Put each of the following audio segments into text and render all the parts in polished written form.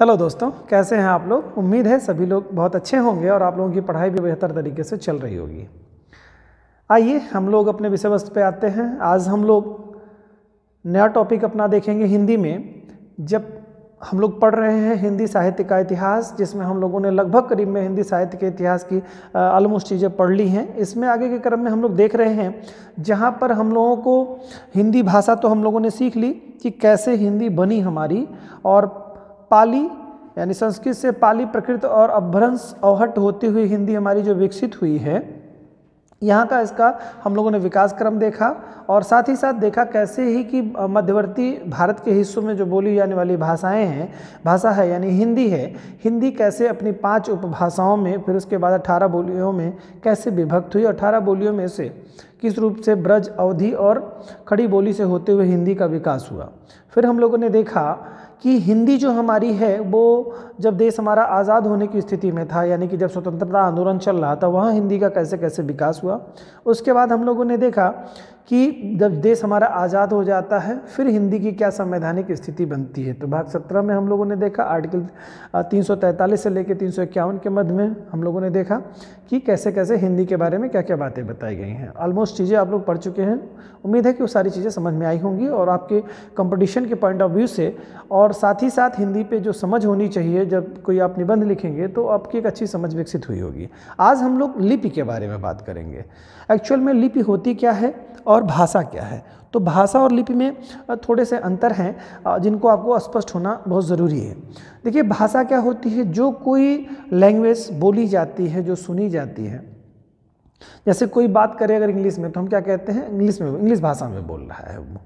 Hello दोस्तों, कैसे हैं आप लोग। उम्मीद है सभी लोग बहुत अच्छे होंगे और आप लोगों की पढ़ाई भी बेहतर तरीके से चल रही होगी। आइए हम लोग अपने विषय वस्तु पे आते हैं। आज हम लोग नया टॉपिक अपना देखेंगे हिंदी में। जब हम लोग पढ़ रहे हैं हिंदी साहित्य का इतिहास, जिसमें हम लोगों ने लगभग करीब में हिंदी साहित्य के इतिहास की ऑलमोस्ट चीज़ें पढ़ ली हैं। इसमें आगे के क्रम में हम लोग देख रहे हैं जहाँ पर हम लोगों को हिंदी भाषा तो हम लोगों ने सीख ली कि कैसे हिंदी बनी हमारी, और पाली यानी संस्कृत से पाली प्रकृत और अपभ्रंश अवहट होती हुई हिंदी हमारी जो विकसित हुई है, यहाँ का इसका हम लोगों ने विकास क्रम देखा। और साथ ही साथ देखा कैसे ही कि मध्यवर्ती भारत के हिस्सों में जो बोली जाने वाली भाषा है यानी हिंदी है, हिंदी कैसे अपनी 5 उपभाषाओं में, फिर उसके बाद 18 बोलियों में कैसे विभक्त हुई। 18 बोलियों में से किस रूप से ब्रज, अवधी और खड़ी बोली से होते हुए हिंदी का विकास हुआ। फिर हम लोगों ने देखा कि हिंदी जो हमारी है वो जब देश हमारा आज़ाद होने की स्थिति में था, यानी कि जब स्वतंत्रता आंदोलन चल रहा था, वहाँ हिंदी का कैसे कैसे विकास हुआ। उसके बाद हम लोगों ने देखा कि जब देश हमारा आज़ाद हो जाता है फिर हिंदी की क्या संवैधानिक स्थिति बनती है। तो भाग 17 में हम लोगों ने देखा आर्टिकल 343 से लेकर 351 के मध्य में हम लोगों ने देखा कि कैसे कैसे हिंदी के बारे में क्या क्या बातें बताई गई हैं। ऑलमोस्ट चीज़ें आप लोग पढ़ चुके हैं। उम्मीद है कि वो सारी चीज़ें समझ में आई होंगी और आपके कंपटीशन के पॉइंट ऑफ व्यू से, और साथ ही साथ हिंदी पे जो समझ होनी चाहिए जब कोई आप निबंध लिखेंगे तो आपकी एक अच्छी समझ विकसित हुई होगी। आज हम लोग लिपि के बारे में बात करेंगे। एक्चुअल में लिपि होती क्या है और भाषा क्या है। तो भाषा और लिपि में थोड़े से अंतर हैं जिनको आपको स्पष्ट होना बहुत ज़रूरी है। देखिए, भाषा क्या होती है, जो कोई लैंग्वेज बोली जाती है, जो सुनी जाती है। जैसे कोई बात करे अगर इंग्लिश में तो हम क्या कहते हैं, इंग्लिश भाषा में बोल रहा है वो,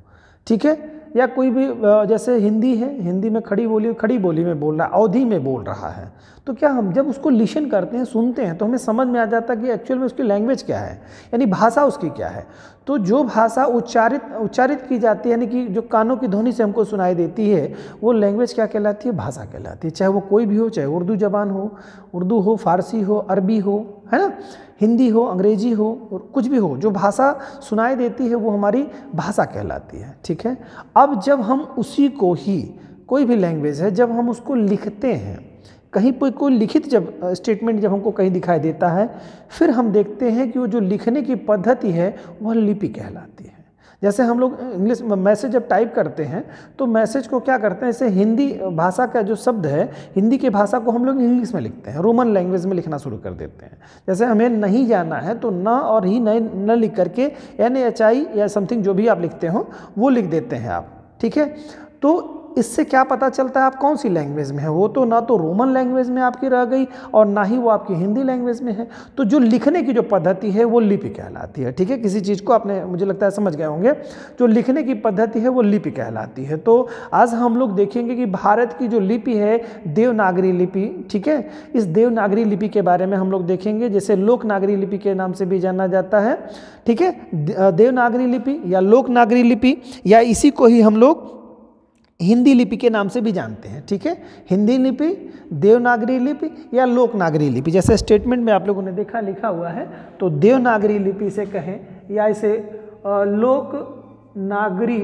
ठीक है। या कोई भी जैसे हिंदी है, हिंदी में खड़ी बोली में बोल रहा है, अवधी में बोल रहा है, तो क्या हम जब उसको लिसन करते हैं, सुनते हैं, तो हमें समझ में आ जाता है कि एक्चुअल में उसकी लैंग्वेज क्या है, यानी भाषा उसकी क्या है। तो जो भाषा उच्चारित की जाती है, यानी कि जो कानों की ध्वनि से हमको सुनाई देती है, वो लैंग्वेज क्या कहलाती है, भाषा कहलाती है। चाहे वो कोई भी हो, चाहे उर्दू जबान हो, उर्दू हो, फारसी हो, अरबी हो, है ना, हिंदी हो, अंग्रेजी हो, और कुछ भी हो, जो भाषा सुनाई देती है वो हमारी भाषा कहलाती है, ठीक है। अब जब हम उसी को ही, कोई भी लैंग्वेज है, जब हम उसको लिखते हैं, कहीं पर कोई लिखित जब स्टेटमेंट जब हमको कहीं दिखाई देता है, फिर हम देखते हैं कि वो जो लिखने की पद्धति है वह लिपि कहलाती है। जैसे हम लोग इंग्लिश में मैसेज जब टाइप करते हैं तो मैसेज को क्या करते हैं, जैसे हिंदी भाषा का जो शब्द है, हिंदी की भाषा को हम लोग इंग्लिश में लिखते हैं, रोमन लैंग्वेज में लिखना शुरू कर देते हैं। जैसे हमें नहीं जाना है तो ना और ही न लिख करके NHI या समथिंग जो भी आप लिखते हो वो लिख देते हैं आप, ठीक है। तो इससे क्या पता चलता है आप कौन सी लैंग्वेज में है। वो तो ना तो रोमन लैंग्वेज में आपकी रह गई और ना ही वो आपकी हिंदी लैंग्वेज में है। तो जो लिखने की जो पद्धति है वो लिपि कहलाती है, ठीक है। किसी चीज़ को आपने, मुझे लगता है समझ गए होंगे, जो लिखने की पद्धति है वो लिपि कहलाती है। तो आज हम लोग देखेंगे कि भारत की जो लिपि है देवनागरी लिपि, ठीक है। इस देवनागरी लिपि के बारे में हम लोग देखेंगे, जैसे लोकनागरी लिपि के नाम से भी जाना जाता है, ठीक है। देवनागरी लिपि या लोकनागरी लिपि, या इसी को ही हम लोग हिंदी लिपि के नाम से भी जानते हैं, ठीक है। हिंदी लिपि, देवनागरी लिपि या लोकनागरी लिपि, जैसे स्टेटमेंट में आप लोगों ने देखा लिखा हुआ है, तो देवनागरी लिपि से कहें या इसे लोकनागरी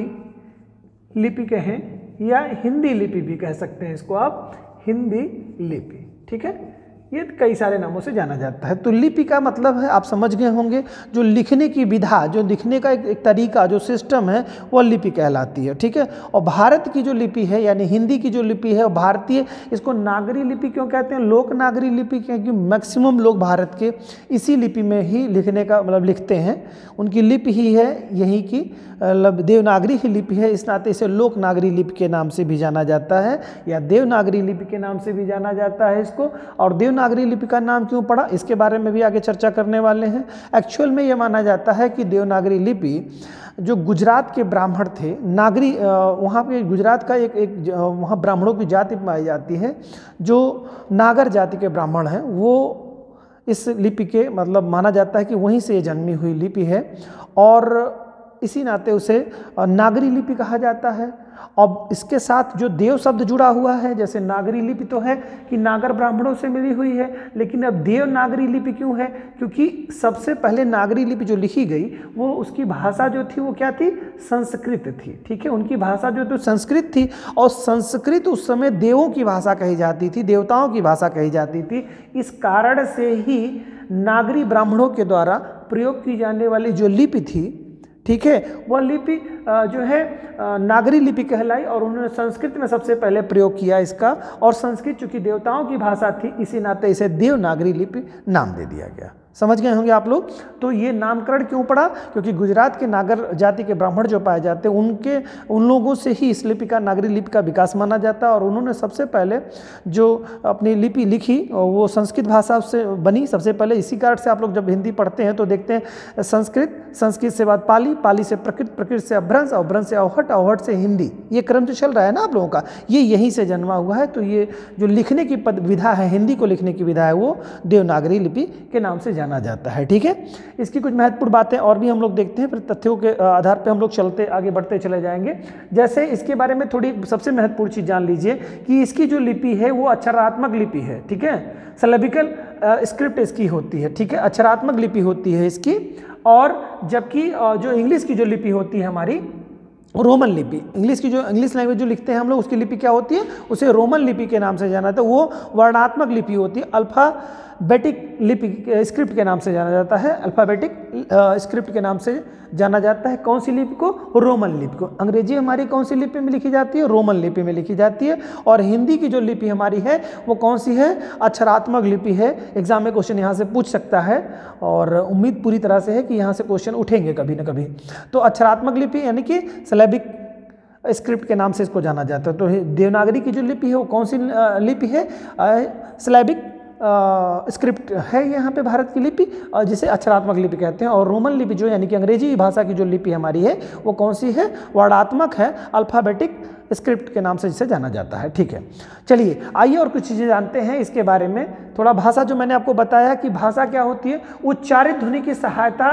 लिपि कहें या हिंदी लिपि भी कह सकते हैं, इसको आप हिंदी लिपि, ठीक है। ये कई सारे नामों से जाना जाता है। तो लिपि का मतलब है, आप समझ गए होंगे, जो लिखने की विधा, जो लिखने का एक तरीका, जो सिस्टम है वह लिपि कहलाती है, ठीक है। और भारत की जो लिपि है यानी हिंदी की जो लिपि है वो भारतीय, इसको नागरी लिपि क्यों कहते हैं, लोकनागरी लिपि, क्योंकि मैक्सिमम लोग भारत के इसी लिपि में ही लिखने का मतलब लिखते हैं, उनकी लिपि ही है यही की देवनागरी ही लिपि है। इस नाते इसे लोकनागरी लिपि के नाम से भी जाना जाता है या देवनागरी लिपि के नाम से भी जाना जाता है इसको। और देवनागरी लिपि का नाम क्यों पड़ा, इसके बारे में भी आगे चर्चा करने वाले हैं। एक्चुअल में यह माना जाता है कि देवनागरी लिपि जो गुजरात के ब्राह्मण थे, नागरी, वहाँ पे गुजरात का एक वहाँ ब्राह्मणों की जाति पाई जाती है, जो नागर जाति के ब्राह्मण हैं, वो इस लिपि के मतलब माना जाता है कि वहीं से ये जन्मी हुई लिपि है, और इसी नाते उसे नागरी लिपि कहा जाता है। अब इसके साथ जो देव शब्द जुड़ा हुआ है, जैसे नागरी लिपि तो है कि नागर ब्राह्मणों से मिली हुई है, लेकिन अब देवनागरी लिपि क्यों है? क्योंकि सबसे पहले नागरी लिपि जो लिखी गई वो उसकी भाषा जो थी वो क्या थी? संस्कृत थी। ठीक है, उनकी भाषा जो थी संस्कृत थी, और संस्कृत उस समय देवों की भाषा कही जाती थी, देवताओं की भाषा कही जाती थी। इस कारण से ही नागरी ब्राह्मणों के द्वारा प्रयोग की जाने वाली जो लिपि थी, ठीक है, वह लिपि जो है नागरी लिपि कहलाई, और उन्होंने संस्कृत में सबसे पहले प्रयोग किया इसका, और संस्कृत चूंकि देवताओं की भाषा थी इसी नाते इसे देवनागरी लिपि नाम दे दिया गया। समझ गए होंगे आप लोग। तो ये नामकरण क्यों पड़ा? क्योंकि गुजरात के नागर जाति के ब्राह्मण जो पाए जाते हैं उन लोगों से ही इस लिपि का, नागरी लिपि का विकास माना जाता है, और उन्होंने सबसे पहले जो अपनी लिपि लिखी वो संस्कृत भाषा से बनी सबसे पहले। इसी कारण से आप लोग जब हिंदी पढ़ते हैं तो देखते हैं संस्कृत से बाद पाली, पाली से प्रकृत, प्रकृत से अभ्रंश, अभ्रंश से अवहट, अवहट से हिंदी। ये क्रम जो चल रहा है ना आप लोगों का, ये यहीं से जन्मा हुआ है। तो ये जो लिखने की विधा है, हिंदी को लिखने की विधा है, वो देवनागरी लिपि के नाम से जाना जाता है। ठीक है, इसकी कुछ महत्वपूर्ण बातें और भी हम लोग देखते हैं, फिर तथ्यों के आधार पर हम लोग चलते आगे बढ़ते चले जाएंगे। जैसे इसके बारे में थोड़ी सबसे महत्वपूर्ण चीज़ जान लीजिए कि इसकी जो लिपि है वो अक्षरात्मक लिपि है। ठीक है, सिलेबिकल स्क्रिप्ट इसकी होती है। ठीक है, अक्षरात्मक लिपि होती है इसकी, और जबकि जो इंग्लिश की जो लिपि होती है हमारी रोमन लिपि, इंग्लिश लैंग्वेज जो लिखते हैं हम लोग, उसकी लिपि क्या होती है? उसे रोमन लिपि के नाम से जाना जाता है। वो वर्णात्मक लिपि होती है, अल्फ़ाबेटिक लिपि स्क्रिप्ट के नाम से जाना जाता है, अल्फ़ाबेटिक स्क्रिप्ट के नाम से जाना जाता है। कौन सी लिपि को? रोमन लिपि को। अंग्रेजी हमारी कौन सी लिपि में लिखी जाती है? रोमन लिपि में लिखी जाती है। और हिंदी की जो लिपि हमारी है वो कौन सी है? अक्षरात्मक लिपि है। एग्जाम में क्वेश्चन यहाँ से पूछ सकता है, और उम्मीद पूरी तरह से है कि यहाँ से क्वेश्चन उठेंगे कभी ना कभी। तो अक्षरात्मक लिपि यानी कि सिलेबिक स्क्रिप्ट के नाम से इसको जाना जाता है। तो देवनागरी की जो लिपि है वो कौन सी लिपि है? सिलेबिक स्क्रिप्ट है यहाँ पे भारत की लिपि, जिसे अक्षरात्मक लिपि कहते हैं। और रोमन लिपि जो यानी कि अंग्रेजी भाषा की जो लिपि हमारी है वो कौन सी है? वर्णात्मक है, अल्फ़ाबेटिक स्क्रिप्ट के नाम से जिसे जाना जाता है। ठीक है, चलिए आइए और कुछ चीज़ें जानते हैं इसके बारे में। थोड़ा भाषा, जो मैंने आपको बताया कि भाषा क्या होती है, उच्चारित ध्वनि की सहायता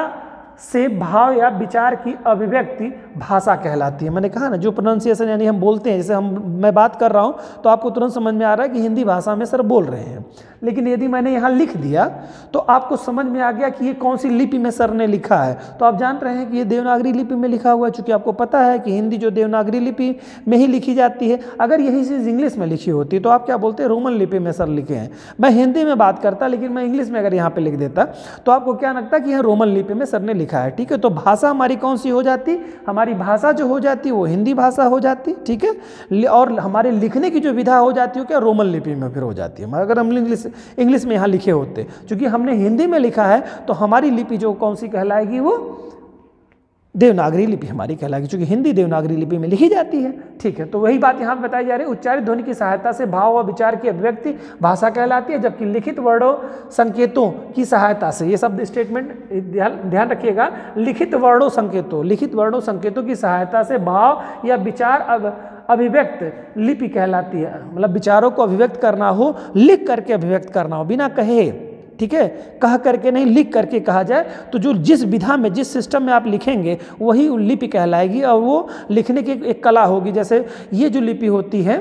से भाव या विचार की अभिव्यक्ति भाषा कहलाती है। मैंने कहा ना, जो प्रोनाउंसिएशन यानी हम बोलते हैं, जैसे मैं बात कर रहा हूँ तो आपको तुरंत समझ में आ रहा है कि हिंदी भाषा में सर बोल रहे हैं, लेकिन यदि मैंने यहाँ लिख दिया तो आपको समझ में आ गया कि ये कौन सी लिपि में सर ने लिखा है। तो आप जान रहे हैं कि ये देवनागरी लिपि में लिखा हुआ है, चूँकि आपको पता है कि हिंदी जो देवनागरी लिपि में ही लिखी जाती है। अगर यही चीज़ इंग्लिश में लिखी होती तो आप क्या बोलते हैं? रोमन लिपि में सर लिखे हैं। मैं हिंदी में बात करता, लेकिन मैं इंग्लिश में अगर यहाँ पर लिख देता तो आपको क्या लगता कि यहाँ रोमन लिपि में सर ने लिखा है। ठीक है, तो भाषा हमारी कौन सी हो जाती? हमारी भाषा जो हो जाती वो हिंदी भाषा हो जाती। ठीक है, और हमारे लिखने की जो विधा हो जाती है क्या? रोमन लिपि में फिर हो जाती है। अगर हम इंग्लिश में यहाँ लिखे होते, क्योंकि हमने हिंदी में लिखा है तो हमारी लिपि जो कौन सी कहलाएगी? वो देवनागरी लिपि हमारी कहलाएगी, क्योंकि हिंदी देवनागरी लिपि में लिखी जाती है। ठीक है, तो वही बात यहाँ बताई जा रही है। उच्चारित ध्वनि की सहायता से भाव और विचार की अभिव्यक्ति भाषा कहलाती है, जबकि लिखित वर्णों संकेतों की सहायता से, ये शब्द स्टेटमेंट ध्यान रखिएगा, लिखित वर्णों संकेतों की सहायता से भाव या विचार अभिव्यक्त लिपि कहलाती है। मतलब विचारों को अभिव्यक्त करना हो, लिख करके अभिव्यक्त करना हो, बिना कहे। ठीक है, कह करके नहीं, लिख करके कहा जाए तो जो जिस विधा में, जिस सिस्टम में आप लिखेंगे वही लिपि कहलाएगी, और वो लिखने की एक कला होगी। जैसे ये जो लिपि होती है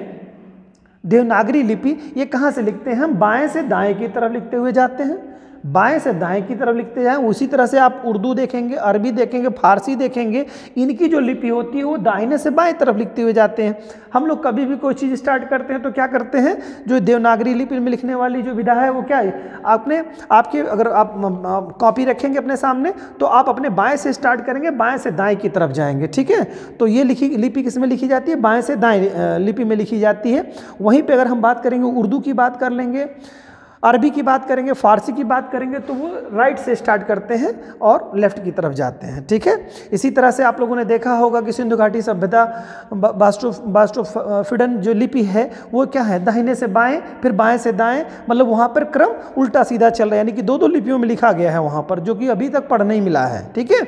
देवनागरी लिपि, ये कहाँ से लिखते हैं? हम बाएं से दाएं की तरफ लिखते हुए जाते हैं, बाएं से दाएं की तरफ लिखते जाएं। उसी तरह से आप उर्दू देखेंगे, अरबी देखेंगे, फारसी देखेंगे, इनकी जो लिपि होती है वो दाहिने से बाएं तरफ लिखते हुए जाते हैं। हम लोग कभी भी कोई चीज़ स्टार्ट करते हैं तो क्या करते हैं? जो देवनागरी लिपि में लिखने वाली जो विधा है वो क्या है? आपके अगर आप कॉपी रखेंगे अपने सामने तो आप अपने बाएं से स्टार्ट करेंगे, बाएं से दाएं की तरफ जाएंगे। ठीक है, तो ये लिपि किस में लिखी जाती है? बाएं से दाएं लिपि में लिखी जाती है। वहीं पर अगर हम बात करेंगे, उर्दू की बात कर लेंगे, अरबी की बात करेंगे, फारसी की बात करेंगे, तो वो राइट से स्टार्ट करते हैं और लेफ्ट की तरफ जाते हैं। ठीक है, इसी तरह से आप लोगों ने देखा होगा कि सिंधु घाटी सभ्यता बास्टोफिडन जो लिपि है वो क्या है? दाहिने से बाएं, फिर बाएं से दाएं, मतलब वहाँ पर क्रम उल्टा सीधा चल रहा है, यानी कि दो लिपियों में लिखा गया है वहाँ पर, जो कि अभी तक पढ़ नहीं मिला है। ठीक है,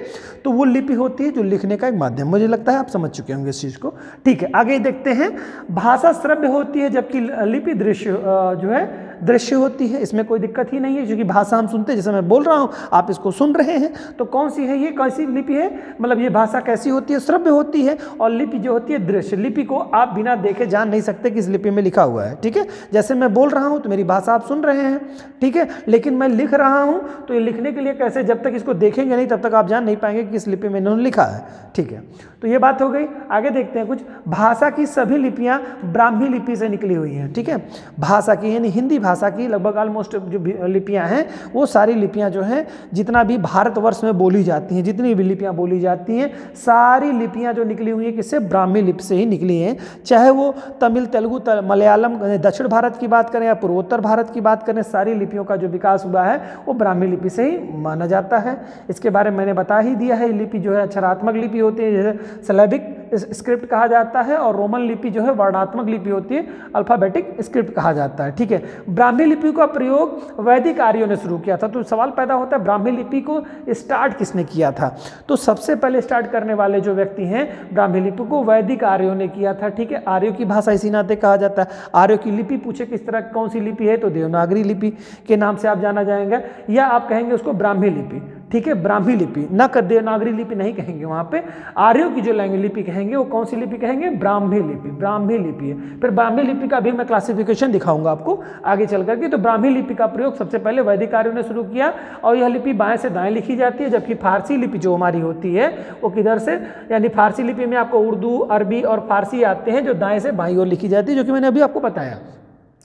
तो वो लिपि होती है जो लिखने का एक माध्यम। मुझे लगता है आप समझ चुके होंगे इस चीज़ को। ठीक है, आगे देखते हैं। भाषा श्रव्य होती है, जबकि लिपि दृश्य जो है दृश्य होती है, इसमें कोई दिक्कत ही नहीं है, क्योंकि भाषा हम सुनते हैं, जैसे मैं बोल रहा हूँ आप इसको सुन रहे हैं। तो कौन सी है ये, कैसी लिपि है, मतलब ये भाषा कैसी होती है, श्रव्य होती है, और लिपि जो होती है दृश्य। लिपि को आप बिना देखे जान नहीं सकते कि इस लिपि में लिखा हुआ है, ठीक है। जैसे मैं बोल रहा हूँ तो मेरी भाषा आप सुन रहे हैं, ठीक है, लेकिन मैं लिख रहा हूँ तो ये लिखने के लिए कैसे, जब तक इसको देखेंगे नहीं तब तक आप जान नहीं पाएंगे कि इस लिपि में इन्होंने लिखा है, ठीक है। तो ये बात हो गई। आगे देखते हैं कुछ। भाषा की सभी लिपियां ब्राह्मी लिपि से निकली हुई हैं, ठीक है। भाषा की यानी हिंदी भाषा की लगभग ऑलमोस्ट जो लिपियां हैं वो सारी लिपियां जो हैं जितना भी भारतवर्ष में बोली जाती हैं, जितनी भी लिपियां बोली जाती हैं, सारी लिपियां जो निकली हुई हैं किससे, ब्राह्मी लिपि से ही निकली हैं। चाहे वो तमिल, तेलुगु, मलयालम, दक्षिण भारत की बात करें या पूर्वोत्तर भारत की बात करें, सारी लिपियों का जो विकास हुआ है वो ब्राह्मी लिपि से ही माना जाता है। इसके बारे में मैंने बता ही दिया है। लिपि जो है अक्षरात्मक लिपि होती है, जैसे सिलेबिक स्क्रिप्ट कहा जाता है, और रोमन लिपि जो है वर्णात्मक लिपि होती है, अल्फाबेटिक स्क्रिप्ट कहा जाता है, ठीक है। ब्राह्मी लिपि का प्रयोग वैदिक आर्यों ने शुरू किया था। तो सवाल पैदा होता है ब्राह्मी लिपि को स्टार्ट किसने किया था। तो सबसे पहले स्टार्ट करने वाले जो व्यक्ति हैं ब्राह्मी लिपि को वैदिक आर्यों ने किया था, ठीक है। आर्यों की भाषा इसी नाते कहा जाता है। आर्यों की लिपि पूछे किस तरह कौन सी लिपि है तो देवनागरी लिपि के नाम से आप जाना जाएंगे, या आप कहेंगे उसको ब्राह्मी लिपि, ठीक है। ब्राह्मी लिपि, न कर देवनागरी लिपि नहीं कहेंगे, वहाँ पे आर्यों की जो लैंग्वेज लिपि कहेंगे वो कौन सी लिपि कहेंगे, ब्राह्मी लिपि। ब्राह्मी लिपि है। फिर ब्राह्मी लिपि का भी मैं क्लासिफिकेशन दिखाऊंगा आपको आगे चल करके। तो ब्राह्मी लिपि का प्रयोग सबसे पहले वैदिक आर्यों ने शुरू किया, और यह लिपि बाएं से दाएं लिखी जाती है, जबकि फारसी लिपि जो हमारी होती है वो किधर से, यानी फारसी लिपि में आपको उर्दू, अरबी और फारसी आते हैं, जो दाएं से बाईं ओर लिखी जाती है, जो कि मैंने अभी आपको बताया,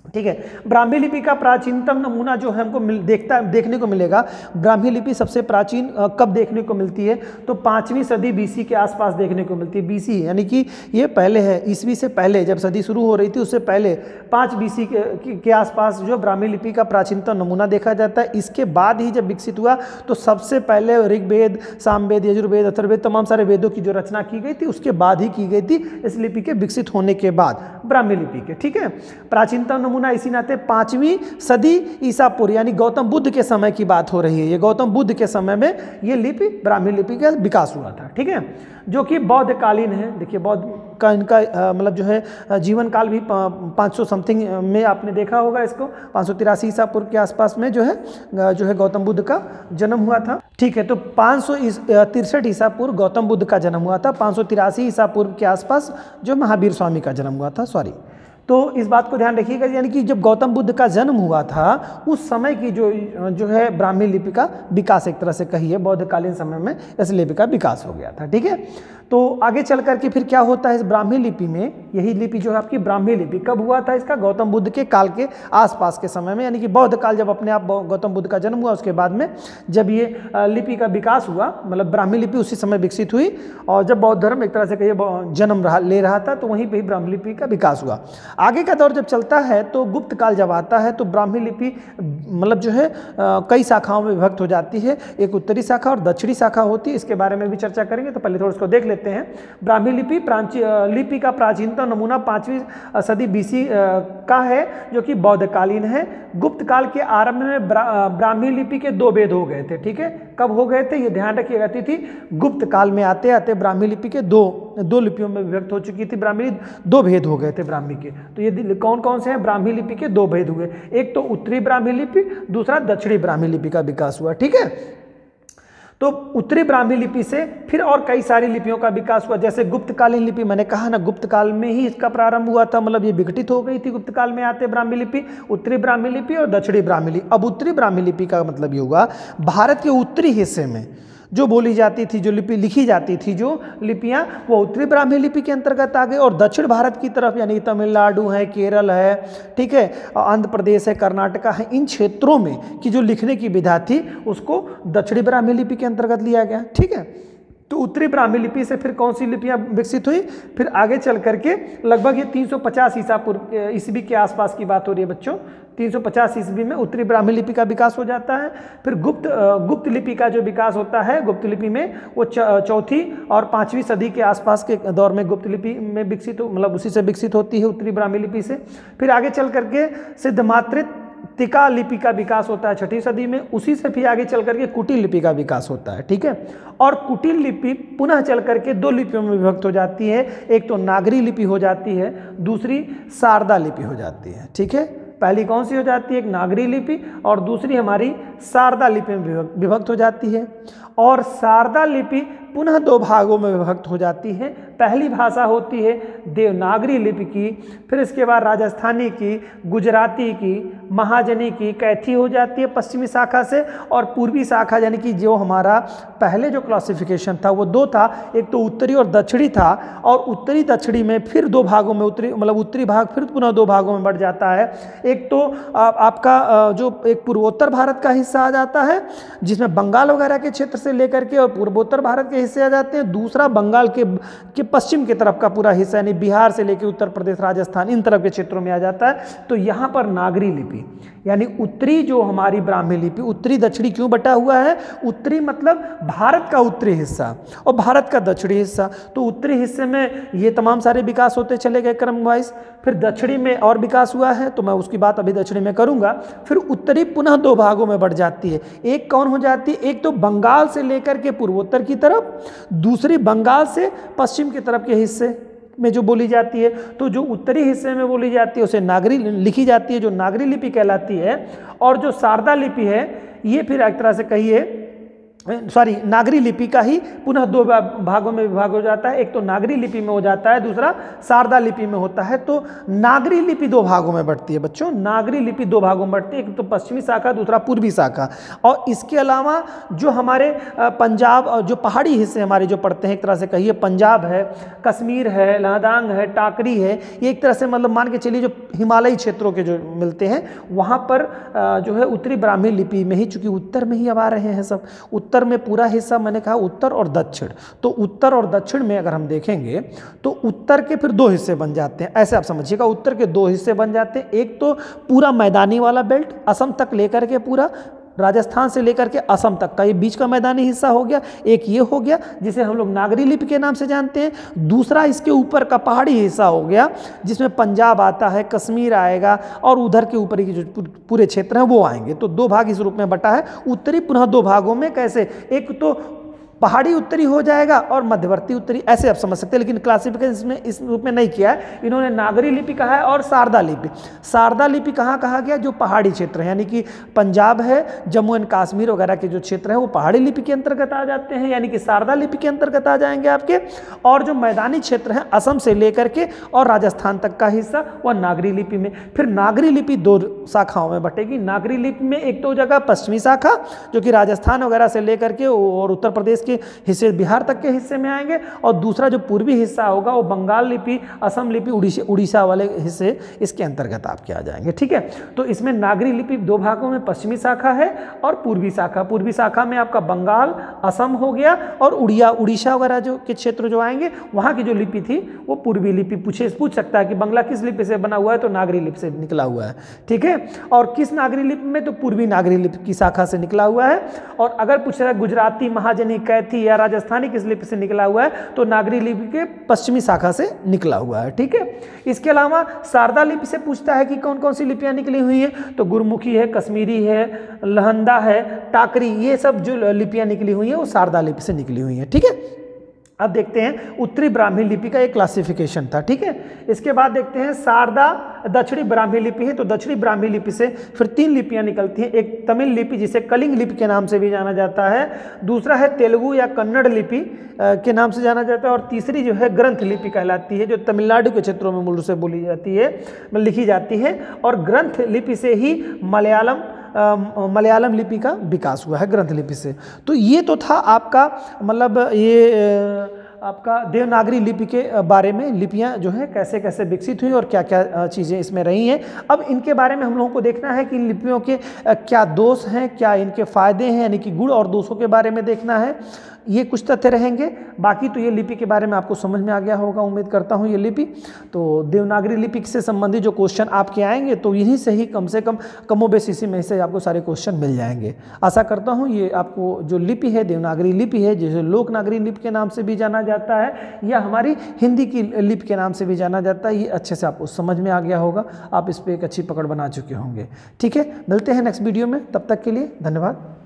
ठीक है। ब्राह्मी लिपि का प्राचीनतम नमूना जो है हमको देखने को मिलेगा। ब्राह्मी लिपि सबसे प्राचीन कब देखने को मिलती है, तो 5वीं सदी बीसी के आसपास देखने को मिलती है। बीसी यानी कि ये पहले है, ईस्वी से पहले, जब सदी शुरू हो रही थी उससे पहले 5 बीसी के आसपास जो ब्राह्मी लिपि का प्राचीनतम नमूना देखा जाता है। इसके बाद ही जब विकसित हुआ तो सबसे पहले ऋग्वेद, सामवेद, यजुर्वेद, अथर्ववेद, तमाम सारे वेदों की जो रचना की गई थी उसके बाद ही की गई थी, इस लिपि के विकसित होने के बाद ब्राह्मी लिपि के, ठीक है। प्राचीनतम नमूना इसी नाते 5वीं सदी ईसा पूर्व यानी गौतम बुद्ध के समय की बात हो रही है। ये गौतम बुद्ध के समय में ये लिपि ब्राह्मी लिपि का विकास हुआ था, ठीक है, जो कि बौद्धकालीन है। देखिए बौद्ध का इनका मतलब जो है जीवन काल भी 500 समथिंग में आपने देखा होगा इसको, 583 ईसा पूर्व के आसपास में जो है गौतम बुद्ध का जन्म हुआ था, ठीक है। तो 563 ईसा पूर्व गौतम बुद्ध का जन्म हुआ था, 583 ईसा पूर्व के आसपास जो महावीर स्वामी का जन्म हुआ था, सॉरी। तो इस बात को ध्यान रखिएगा, यानी कि जब गौतम बुद्ध का जन्म हुआ था उस समय की जो है ब्राह्मी लिपि का विकास एक तरह से कहिए, बौद्धकालीन समय में इस लिपि का विकास हो गया था, ठीक है। तो आगे चल करके फिर क्या होता है इस ब्राह्मी लिपि में, यही लिपि जो है आपकी ब्राह्मी लिपि कब हुआ था, इसका गौतम बुद्ध के काल के आसपास के समय में, यानी कि बौद्ध काल जब अपने आप गौतम बुद्ध का जन्म हुआ उसके बाद में जब ये लिपि का विकास हुआ, मतलब ब्राह्मी लिपि उसी समय विकसित हुई, और जब बौद्ध धर्म एक तरह से कहिए जन्म ले रहा था तो वहीं पर ही ब्राह्मी लिपि का विकास हुआ। आगे का दौर जब चलता है तो गुप्त काल जब आता है तो ब्राह्मी लिपि मतलब जो है कई शाखाओं में विभक्त हो जाती है। एक उत्तरी शाखा और दक्षिणी शाखा होती है, इसके बारे में भी चर्चा करेंगे। तो पहले थोड़ा इसको देख लेते हैं। ब्राह्मी लिपि का प्राचीनतम नमूना 5वीं सदी बीसी का है, जो कि बौद्धकालीन है। गुप्त काल के आरंभ में ब्राह्मी लिपि के 2 भेद हो गए थे, ठीक है। कब हो गए थे ये ध्यान रखिएगा, थी गुप्त काल में आते आते ब्राह्मी लिपि के दो लिपियों में विभक्त हो चुकी थी ब्राह्मी, 2 भेद हो गए थे ब्राह्मी के। तो ये कौन कौन से हैं, ब्राह्मी लिपि के 2 भेद हुए, एक तो उत्तरी ब्राह्मी लिपि, दूसरा दक्षिणी ब्राह्मी लिपि का विकास हुआ, ठीक है। तो उत्तरी ब्राह्मी लिपि से फिर और कई सारी लिपियों का विकास हुआ, जैसे गुप्तकालीन लिपि, मैंने कहा ना गुप्त काल में ही इसका प्रारंभ हुआ था, मतलब ये विघटित हो गई थी गुप्त काल में आते ब्राह्मी लिपि, उत्तरी ब्राह्मी लिपि और दक्षिणी ब्राह्मी लिपि। अब उत्तरी ब्राह्मी लिपि का मतलब ये हुआ भारत के उत्तरी हिस्से में जो बोली जाती थी, जो लिपि लिखी जाती थी, जो लिपियां, वो उत्तरी ब्राह्मी लिपि के अंतर्गत आ गई। और दक्षिण भारत की तरफ यानी तमिलनाडु है, केरल है, ठीक है, आंध्र प्रदेश है, कर्नाटका है, इन क्षेत्रों में की जो लिखने की विधा थी उसको दक्षिणी ब्राह्मी लिपि के अंतर्गत लिया गया, ठीक है। तो उत्तरी ब्राह्मी लिपि से फिर कौन सी लिपियां विकसित हुई, फिर आगे चल करके लगभग ये 350 ईसा पूर्व ईस्वी के आसपास की बात हो रही है बच्चों। 350 ईस्वी में उत्तरी ब्राह्मी लिपि का विकास हो जाता है। फिर गुप्त लिपि का जो विकास होता है, गुप्त लिपि में वो 4वीं और 5वीं सदी के आसपास के दौर में गुप्त लिपि में विकसित मतलब उसी से विकसित होती है उत्तरी ब्राह्मी लिपि से। फिर आगे चल करके सिद्धमातृका लिपि का विकास होता है 6वीं सदी में, उसी से फिर आगे चल करके कुटिल लिपि का विकास होता है, ठीक है। और कुटिल लिपि पुनः चल करके 2 लिपियों में विभक्त हो जाती है, एक तो नागरी लिपि हो जाती है, दूसरी शारदा लिपि हो जाती है, ठीक है। पहली कौन सी हो जाती है, एक नागरी लिपि, और दूसरी हमारी शारदा लिपि में विभक्त हो जाती है। और शारदा लिपि पुनः दो भागों में विभक्त हो जाती है। पहली भाषा होती है देवनागरी लिपि की, फिर इसके बाद राजस्थानी की, गुजराती की, महाजनी की, कैथी हो जाती है पश्चिमी शाखा से, और पूर्वी शाखा यानी कि जो हमारा पहले जो क्लासिफिकेशन था वो दो था, एक तो उत्तरी और दक्षिणी था, और उत्तरी दक्षिणी में फिर दो भागों में उत्तरी भाग फिर पुनः दो भागों में बढ़ जाता है। एक तो आपका जो एक पूर्वोत्तर भारत का हिस्सा आ जाता है जिसमें बंगाल वगैरह के क्षेत्र से लेकर के और पूर्वोत्तर भारत के हिस्से आ जाते हैं। दूसरा बंगाल के पश्चिम की तरफ का पूरा हिस्सा यानी बिहार से लेकर उत्तर प्रदेश, राजस्थान, इन तरफ के क्षेत्रों में आ जाता है। तो यहाँ पर नागरी लिपि यानी उत्तरी जो हमारी ब्राह्मी लिपि, उत्तरी दक्षिणी क्यों बटा हुआ है, उत्तरी मतलब भारत का उत्तरी हिस्सा और भारत का दक्षिणी हिस्सा। तो उत्तरी हिस्से में ये तमाम सारे विकास होते चले गए क्रम वाइज, फिर दक्षिणी में और विकास हुआ है तो मैं उसकी बात अभी दक्षिणी में करूंगा। फिर उत्तरी पुनः दो भागों में बढ़ जाती है। एक कौन हो जाती है, एक तो बंगाल से लेकर के पूर्वोत्तर की तरफ, दूसरी बंगाल से पश्चिम की तरफ के हिस्से में जो बोली जाती है। तो जो उत्तरी हिस्से में बोली जाती है उसे नागरी लिखी जाती है, जो नागरी लिपि कहलाती है। और जो शारदा लिपि है ये फिर एक तरह से कहिए नागरी लिपि का ही पुनः दो भागों में विभाग हो जाता है। एक तो नागरी लिपि में हो जाता है, दूसरा शारदा लिपि में होता है। तो नागरी लिपि दो भागों में बढ़ती है बच्चों, नागरी लिपि दो भागों में बढ़ती है, एक तो पश्चिमी शाखा, दूसरा पूर्वी शाखा। और इसके अलावा जो हमारे पंजाब जो पहाड़ी हिस्से हमारे जो पड़ते हैं, एक तरह से कहिए पंजाब है, कश्मीर है, लद्दाख है, टाकरी है, ये एक तरह से मतलब मान के चलिए जो हिमालयी क्षेत्रों के जो मिलते हैं वहाँ पर जो है उत्तरी ब्राह्मी लिपि में ही, चूँकि उत्तर में ही अब आ रहे हैं सब, उत्तर में पूरा हिस्सा मैंने कहा उत्तर और दक्षिण। तो उत्तर और दक्षिण में अगर हम देखेंगे तो उत्तर के फिर दो हिस्से बन जाते हैं, ऐसे आप समझिएगा उत्तर के दो हिस्से बन जाते हैं। एक तो पूरा मैदानी वाला बेल्ट असम तक लेकर के, पूरा राजस्थान से लेकर के असम तक का ये बीच का मैदानी हिस्सा हो गया, एक ये हो गया जिसे हम लोग नागरी लिपि के नाम से जानते हैं। दूसरा इसके ऊपर का पहाड़ी हिस्सा हो गया जिसमें पंजाब आता है, कश्मीर आएगा और उधर के ऊपर की जो पूरे क्षेत्र हैं वो आएंगे। तो दो भाग इस रूप में बटा है, उत्तरी पुनः दो भागों में। कैसे, एक तो पहाड़ी उत्तरी हो जाएगा और मध्यवर्ती उत्तरी, ऐसे आप समझ सकते हैं। लेकिन क्लासिफिकेशन इसमें इस रूप में नहीं किया है, इन्होंने नागरी लिपि कहा है और शारदा लिपि। शारदा लिपि कहाँ कहा गया, जो पहाड़ी क्षेत्र है यानी कि पंजाब है, जम्मू एंड कश्मीर वगैरह के जो क्षेत्र हैं वो पहाड़ी लिपि के अंतर्गत आ जाते हैं, यानी कि शारदा लिपि के अंतर्गत आ जाएंगे आपके। और जो मैदानी क्षेत्र है असम से लेकर के और राजस्थान तक का हिस्सा वह नागरी लिपि में। फिर नागरी लिपि दो शाखाओं में बटेगी। नागरी लिपि में एक तो जगह पश्चिमी शाखा जो कि राजस्थान वगैरह से लेकर के और उत्तर प्रदेश के हिस्से बिहार तक के हिस्से में आएंगे, और दूसरा जो पूर्वी हिस्सा होगा वो बंगाल लिपि, असम लिपि, उड़ीसा वाले हिस्से इसके अंतर्गत आपके आ जाएंगे। ठीक है, तो इसमें नागरी लिपि दो भागों में पश्चिमी शाखा है और पूर्वी शाखा। पूर्वी शाखा में आपका बंगाल, असम हो गया और उड़ीसा वगैरह जो के क्षेत्र जो आएंगे वहाँ की जो लिपि थी वो पूर्वी लिपि। पूछ सकता है कि बंगला किस लिपि से बना हुआ है, तो नागरी लिपि से निकला हुआ है। ठीक है, और किस नागरी लिपि में, तो पूर्वी नागरी लिपि की शाखा से निकला हुआ है। और अगर पूछ रहा है गुजराती, महाजनी, कैथी या राजस्थानी किस लिपि से निकला हुआ है, तो नागरी लिपि के पश्चिमी शाखा से निकला हुआ है। ठीक है, इसके अलावा शारदा लिपि से पूछता है कि कौन कौन सी लिपियां निकली हुई हैं, तो गुरमुखी है, कश्मीरी है, लहंदा है, टाकरी, ये सब जो लिपियां निकली हुई हैं वो शारदा लिपि से निकली हुई हैं। ठीक है, अब देखते हैं उत्तरी ब्राह्मी लिपि का एक क्लासिफिकेशन था। ठीक है, इसके बाद देखते हैं शारदा दक्षिणी ब्राह्मी लिपि है। तो दक्षिणी ब्राह्मी लिपि से फिर तीन लिपियां निकलती हैं। एक तमिल लिपि जिसे कलिंग लिपि के नाम से भी जाना जाता है, दूसरा है तेलुगु या कन्नड़ लिपि के नाम से जाना जाता है, और तीसरी जो है ग्रंथ लिपि कहलाती है, जो तमिलनाडु के क्षेत्रों में मूल रूप से बोली जाती है, लिखी जाती है। और ग्रंथ लिपि से ही मलयालम लिपि का विकास हुआ है, ग्रंथ लिपि से। तो ये तो था आपका मतलब ये आपका देवनागरी लिपि के बारे में, लिपियां जो है कैसे कैसे विकसित हुई और क्या क्या चीज़ें इसमें रही हैं। अब इनके बारे में हम लोगों को देखना है कि इन लिपियों के क्या दोष हैं, क्या इनके फायदे हैं, यानी कि गुण और दोषों के बारे में देखना है। ये कुछ तथ्य रहेंगे, बाकी तो ये लिपि के बारे में आपको समझ में आ गया होगा, उम्मीद करता हूँ। ये लिपि तो देवनागरी लिपि से संबंधित जो क्वेश्चन आपके आएंगे तो यहीं से ही कम से कम कमोबेश इसी में से आपको सारे क्वेश्चन मिल जाएंगे। आशा करता हूँ ये आपको जो लिपि है, देवनागरी लिपि है, जिसे लोकनागरी लिपि के नाम से भी जाना जाता है या हमारी हिंदी की लिपि के नाम से भी जाना जाता है, ये अच्छे से आपको समझ में आ गया होगा। आप इस पर एक अच्छी पकड़ बना चुके होंगे। ठीक है, मिलते हैं नेक्स्ट वीडियो में, तब तक के लिए धन्यवाद।